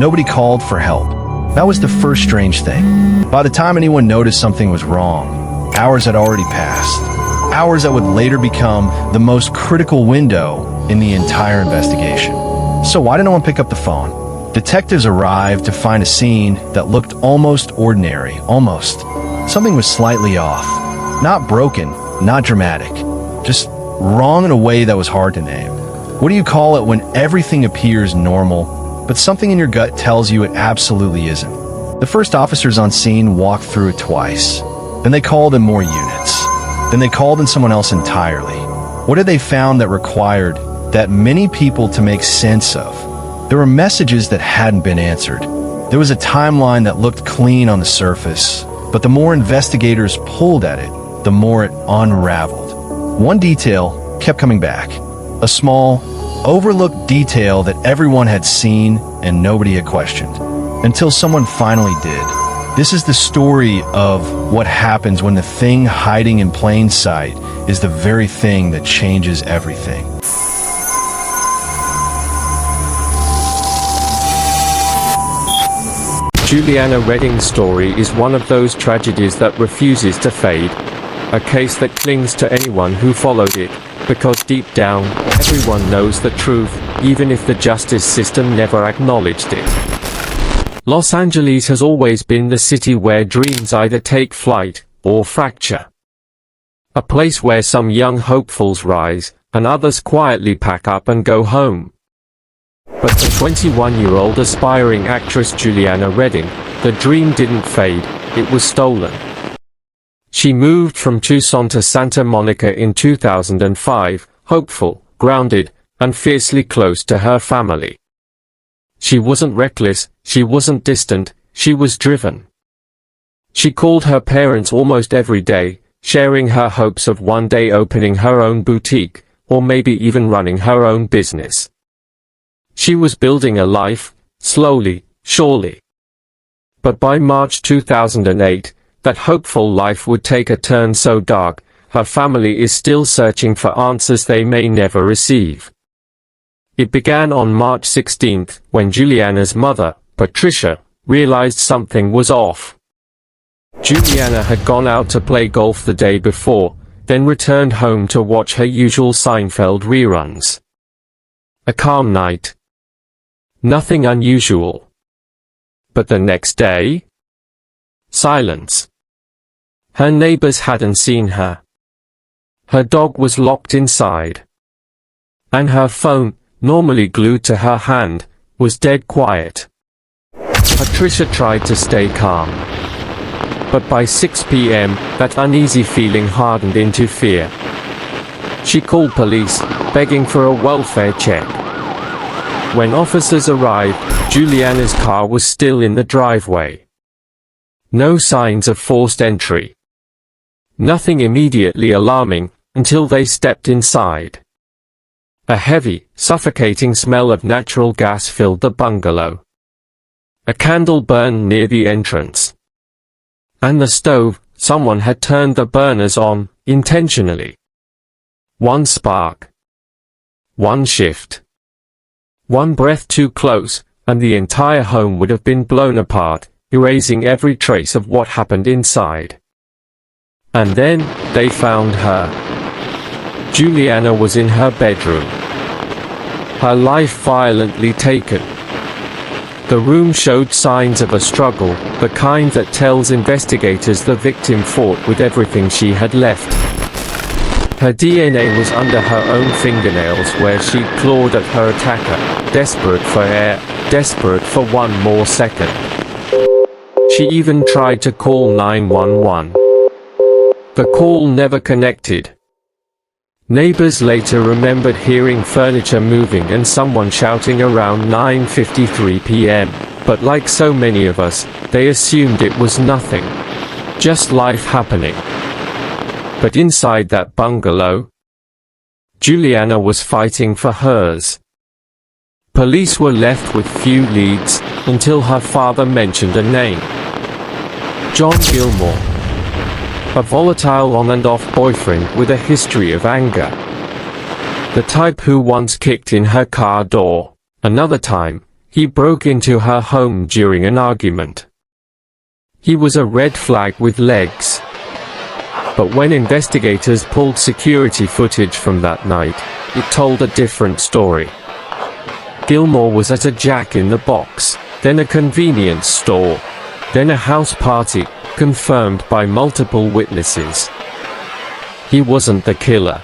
Nobody called for help. That was the first strange thing. By the time anyone noticed something was wrong, hours had already passed. Hours that would later become the most critical window in the entire investigation. So why did no one pick up the phone? Detectives arrived to find a scene that looked almost ordinary, almost. Something was slightly off. Not broken, not dramatic. Just wrong in a way that was hard to name. What do you call it when everything appears normal, but something in your gut tells you it absolutely isn't? The first officers on scene walked through it twice. Then they called in more units. Then they called in someone else entirely. What had they found that required that many people to make sense of? There were messages that hadn't been answered. There was a timeline that looked clean on the surface, but the more investigators pulled at it, the more it unraveled. One detail kept coming back. A small, overlooked detail that everyone had seen and nobody had questioned. Until someone finally did. This is the story of what happens when the thing hiding in plain sight is the very thing that changes everything. Juliana Redding's story is one of those tragedies that refuses to fade. A case that clings to anyone who followed it, because deep down, everyone knows the truth, even if the justice system never acknowledged it. Los Angeles has always been the city where dreams either take flight, or fracture. A place where some young hopefuls rise, and others quietly pack up and go home. But for 21-year-old aspiring actress Juliana Redding, the dream didn't fade, it was stolen. She moved from Tucson to Santa Monica in 2005, hopeful, grounded, and fiercely close to her family. She wasn't reckless, she wasn't distant, she was driven. She called her parents almost every day, sharing her hopes of one day opening her own boutique, or maybe even running her own business. She was building a life, slowly, surely. But by March 2008, that hopeful life would take a turn so dark, her family is still searching for answers they may never receive. It began on March 16, when Juliana's mother, Patricia, realized something was off. Juliana had gone out to play golf the day before, then returned home to watch her usual Seinfeld reruns. A calm night. Nothing unusual. But the next day? Silence. Her neighbors hadn't seen her. Her dog was locked inside. And her phone, normally glued to her hand, was dead quiet. Patricia tried to stay calm. But by 6 p.m., that uneasy feeling hardened into fear. She called police, begging for a welfare check. When officers arrived, Juliana's car was still in the driveway. No signs of forced entry. Nothing immediately alarming, until they stepped inside. A heavy, suffocating smell of natural gas filled the bungalow. A candle burned near the entrance. And the stove, someone had turned the burners on, intentionally. One spark. One shift. One breath too close, and the entire home would have been blown apart, erasing every trace of what happened inside. And then, they found her. Juliana was in her bedroom. Her life violently taken. The room showed signs of a struggle, the kind that tells investigators the victim fought with everything she had left. Her DNA was under her own fingernails where she clawed at her attacker, desperate for air, desperate for one more second. She even tried to call 911. The call never connected. Neighbors later remembered hearing furniture moving and someone shouting around 9:53 p.m., but like so many of us, they assumed it was nothing. Just life happening. But inside that bungalow, Juliana was fighting for hers. Police were left with few leads, until her father mentioned a name. John Gilmore. A volatile on-and-off boyfriend with a history of anger. The type who once kicked in her car door. Another time, He broke into her home during an argument. He was a red flag with legs. But when investigators pulled security footage from that night, it told a different story. Gilmore was at a Jack in the Box, then a convenience store, then a house party, confirmed by multiple witnesses. He wasn't the killer.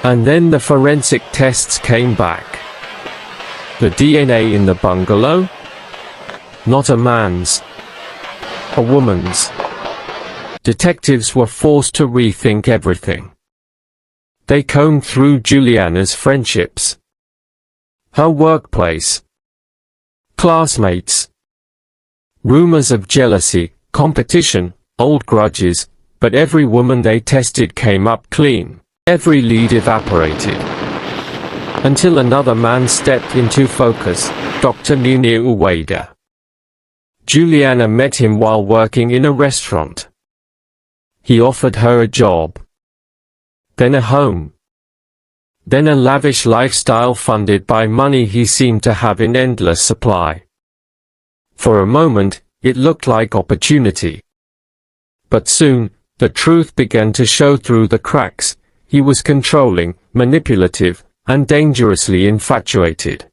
And then the forensic tests came back. The DNA in the bungalow? Not a man's. A woman's. Detectives were forced to rethink everything. They combed through Juliana's friendships, her workplace, classmates, rumors of jealousy, competition, old grudges, but every woman they tested came up clean. Every lead evaporated. Until another man stepped into focus, Dr. Munir Uwaida. Juliana met him while working in a restaurant. He offered her a job, then a home, then a lavish lifestyle funded by money he seemed to have in endless supply. For a moment, it looked like opportunity. But soon, the truth began to show through the cracks. He was controlling, manipulative, and dangerously infatuated.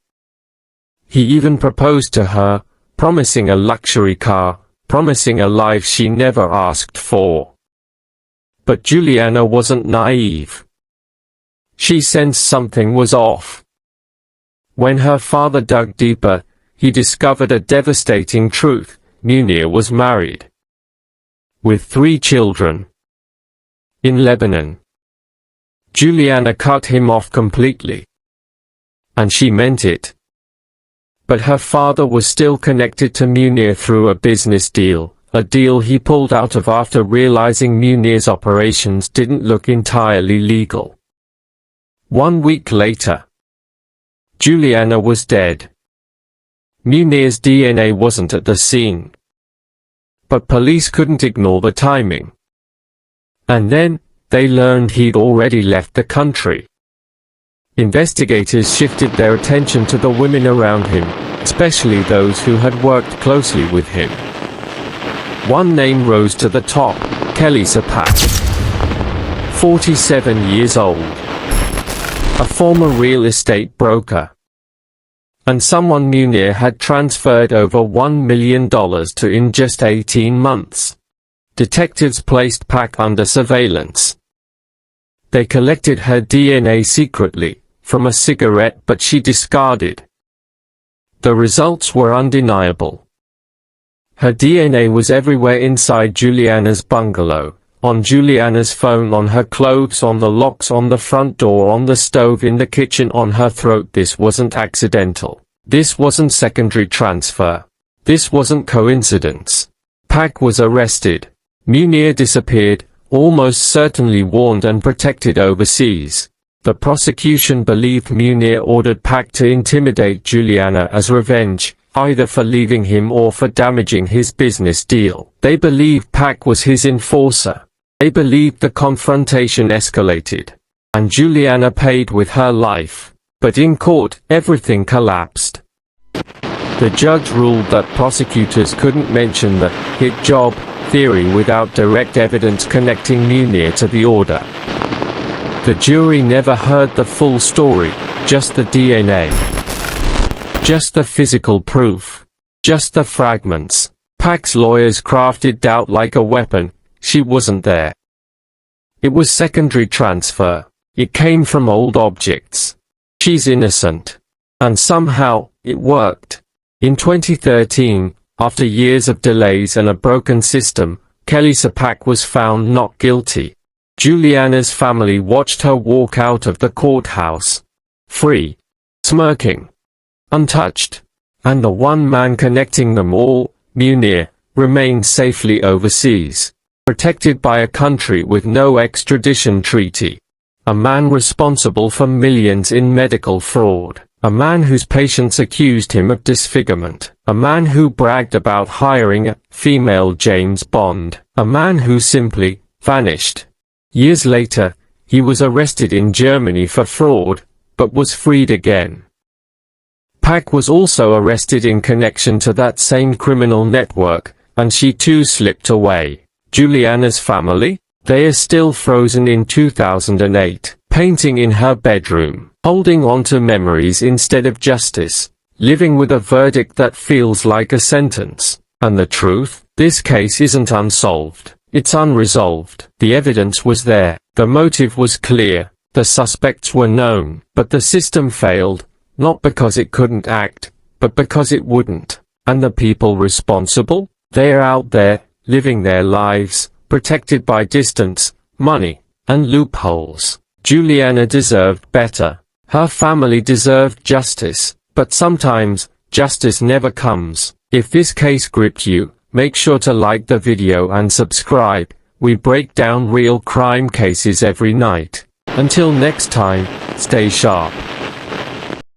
He even proposed to her, promising a luxury car, promising a life she never asked for. But Juliana wasn't naive. She sensed something was off. When her father dug deeper, he discovered a devastating truth: Munir was married, with 3 children, in Lebanon. Juliana cut him off completely. And she meant it. But her father was still connected to Munir through a business deal, a deal he pulled out of after realizing Munir's operations didn't look entirely legal. 1 week later, Juliana was dead. Munir's DNA wasn't at the scene. But police couldn't ignore the timing. And then, they learned he'd already left the country. Investigators shifted their attention to the women around him, especially those who had worked closely with him. One name rose to the top: Kelly Sapak, 47 years old, a former real estate broker, and someone Munir had transferred over $1 million to in just 18 months. Detectives placed Pak under surveillance. They collected her DNA secretly, from a cigarette but she discarded. The results were undeniable. Her DNA was everywhere inside Juliana's bungalow, on Juliana's phone, on her clothes, on the locks on the front door, on the stove in the kitchen, on her throat. This wasn't accidental. This wasn't secondary transfer. This wasn't coincidence. Pak was arrested. Munir disappeared, almost certainly warned and protected overseas. The prosecution believed Munir ordered Pak to intimidate Juliana as revenge, either for leaving him or for damaging his business deal. They believed Pak was his enforcer. They believed the confrontation escalated, and Juliana paid with her life. But in court, everything collapsed. The judge ruled that prosecutors couldn't mention the hit job theory without direct evidence connecting Munir to the order. The jury never heard the full story, just the DNA. Just the physical proof. Just the fragments. Pak's lawyers crafted doubt like a weapon. She wasn't there. It was secondary transfer. It came from old objects. She's innocent. And somehow, it worked. In 2013, after years of delays and a broken system, Kelly Sapak was found not guilty. Juliana's family watched her walk out of the courthouse, free, smirking, untouched, and the one man connecting them all, Munir, remained safely overseas, protected by a country with no extradition treaty. A man responsible for millions in medical fraud. A man whose patients accused him of disfigurement. A man who bragged about hiring a female James Bond. A man who simply vanished. Years later, he was arrested in Germany for fraud, but was freed again. Pack was also arrested in connection to that same criminal network, and she too slipped away. Juliana's family? They are still frozen in 2008, painting in her bedroom, holding on to memories instead of justice, living with a verdict that feels like a sentence. And the truth? This case isn't unsolved. It's unresolved. The evidence was there. The motive was clear. The suspects were known. But the system failed, not because it couldn't act, but because it wouldn't. And the people responsible? They're out there, living their lives, protected by distance, money, and loopholes. Juliana deserved better. Her family deserved justice. But sometimes, justice never comes. If this case gripped you, make sure to like the video and subscribe. We break down real crime cases every night. Until next time, stay sharp.